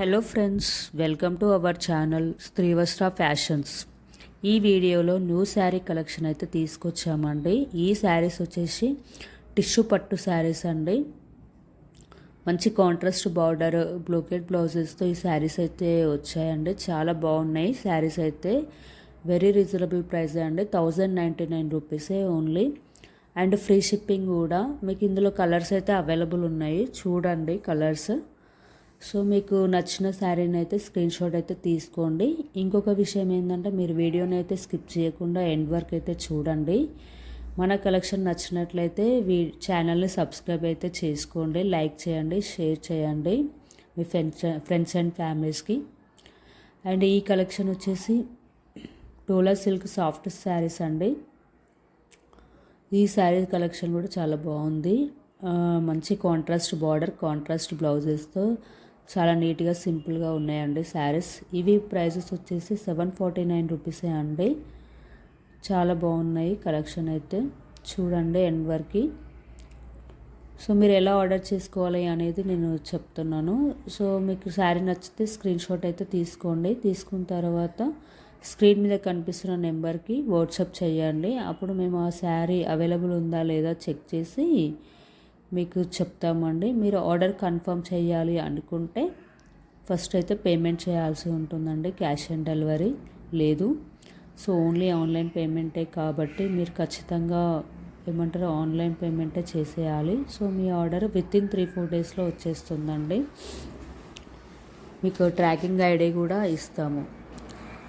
Hello friends, welcome to our channel Srivastra fashions. ఈ వీడియోలో new sari collection అయితే తీసుకొచ్చామండి. ఈ శారీస్ వచ్చేసి టిష్యూ పట్టు శారీస్ అండి. మంచి కాంట్రాస్ట్ బార్డర్ బ్రోకెట్ బ్లౌజెస్తో ఈ శారీస్ అయితే వచ్చాయండి. చాలా బాగున్నాయి శారీస్ అయితే. వెరీ రీజనబుల్ ప్రైస్ అండి. 1099 రూపీసే ఓన్లీ. అండ్ ఫ్రీ షిప్పింగ్ కూడా. మీకు ఇందులో కలర్స్ అయితే అవైలబుల్ ఉన్నాయి, చూడండి కలర్స్. సో మీకు నచ్చిన శారీని అయితే స్క్రీన్ షాట్ అయితే తీసుకోండి. ఇంకొక విషయం ఏంటంటే, మీరు వీడియోని అయితే స్కిప్ చేయకుండా ఎండ్ వరకు అయితే చూడండి. మన కలెక్షన్ నచ్చినట్లయితే ఛానల్ని సబ్స్క్రైబ్ అయితే చేసుకోండి, లైక్ చేయండి, షేర్ చేయండి మీ ఫ్రెండ్స్ అండ్ ఫ్యామిలీస్కి. అండ్ ఈ కలెక్షన్ వచ్చేసి టోలా సిల్క్ సాఫ్ట్ శారీస్ అండి. ఈ శారీ కలెక్షన్ కూడా చాలా బాగుంది. మంచి కాంట్రాస్ట్ బార్డర్, కాంట్రాస్ట్ బ్లౌజెస్తో చాలా నీట్గా సింపుల్గా ఉన్నాయండి శారీస్. ఇవి ప్రైజెస్ వచ్చేసి 749 రూపీసే అండి. చాలా బాగున్నాయి కలెక్షన్ అయితే, చూడండి ఎండ్ వరకు. సో మీరు ఎలా ఆర్డర్ చేసుకోవాలి అనేది నేను చెప్తున్నాను. సో మీకు శారీ నచ్చితే స్క్రీన్ షాట్ అయితే తీసుకోండి. తీసుకున్న తర్వాత స్క్రీన్ మీద కనిపిస్తున్న నెంబర్కి వాట్సాప్ చేయండి. అప్పుడు మేము ఆ శారీ అవైలబుల్ ఉందా లేదా చెక్ చేసి మీకు చెప్తామండి. మీరు ఆర్డర్ కన్ఫర్మ్ చేయాలి అనుకుంటే ఫస్ట్ అయితే పేమెంట్ చేయాల్సి ఉంటుందండి. క్యాష్ ఆన్ డెలివరీ లేదు. సో ఓన్లీ ఆన్లైన్ పేమెంటే కాబట్టి మీరు ఖచ్చితంగా ఆన్లైన్ పేమెంటే చేసేయాలి. సో మీ ఆర్డర్ వితిన్ 3-4 డేస్లో వచ్చేస్తుందండి. మీకు ట్రాకింగ్ ఐడి కూడా ఇస్తాము.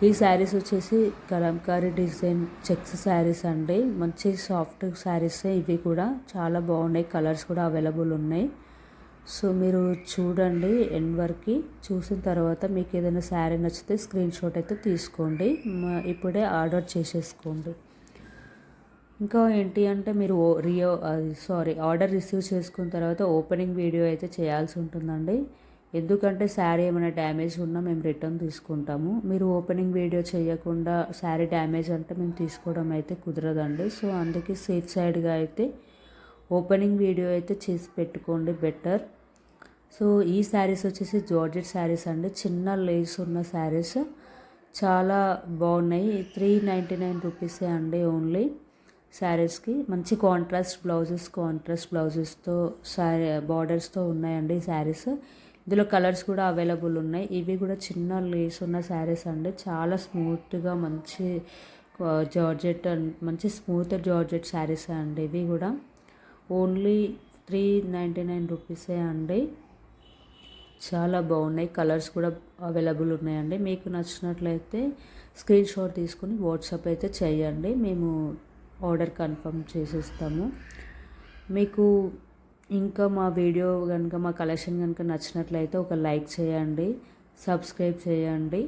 ఈ శారీస్ వచ్చేసి కలంకారీ డిజైన్ చెక్స్ శారీస్ అండి. మంచి సాఫ్ట్ శారీస్ ఇవి కూడా చాలా బాగున్నాయి. కలర్స్ కూడా అవైలబుల్ ఉన్నాయి. సో మీరు చూడండి ఎండ్ వరకు. చూసిన తర్వాత మీకు ఏదైనా శారీ నచ్చితే స్క్రీన్ షాట్ అయితే తీసుకోండి, ఇప్పుడే ఆర్డర్ చేసేసుకోండి. ఇంకా ఏంటి అంటే, మీరు ఆర్డర్ రిసీవ్ చేసుకున్న తర్వాత ఓపెనింగ్ వీడియో అయితే చేయాల్సి ఉంటుందండి. ఎందుకంటే శారీ ఏమైనా డ్యామేజ్ ఉన్నా మేము రిటర్న్ తీసుకుంటాము. మీరు ఓపెనింగ్ వీడియో చేయకుండా శారీ డ్యామేజ్ అంటే మేము తీసుకోవడం అయితే కుదరదండి. సో అందుకే సేఫ్ సైడ్గా అయితే ఓపెనింగ్ వీడియో అయితే చేసి పెట్టుకోండి బెటర్. సో ఈ శారీస్ వచ్చేసి జార్జెట్ శారీస్ అండి. చిన్న లేస్ ఉన్న శారీస్ చాలా బాగున్నాయి. 399 రూపీసే అండి ఓన్లీ శారీస్కి. మంచి కాంట్రాస్ట్ బ్లౌజెస్తో శారీ బార్డర్స్తో ఉన్నాయండి ఈ శారీస్. ఇందులో కలర్స్ కూడా అవైలబుల్ ఉన్నాయి. ఇవి కూడా చిన్న లేస్ ఉన్న శారీస్ అండి. చాలా స్మూత్గా మంచి జార్జెట్ మంచి స్మూత్ జార్జెట్ శారీస్ అండి. ఇవి కూడా ఓన్లీ 399 రూపీసే అండి. చాలా బాగున్నాయి. కలర్స్ కూడా అవైలబుల్ ఉన్నాయండి. మీకు నచ్చినట్లయితే స్క్రీన్ షాట్ తీసుకుని వాట్సాప్ అయితే చేయండి. మేము ఆర్డర్ కన్ఫర్మ్ చేసేస్తాము. మీకు ఇంకా మా వీడియో కనుక, మా కలెక్షన్ కనుక నచ్చినట్లయితే ఒక లైక్ చేయండి, సబ్స్క్రైబ్ చేయండి.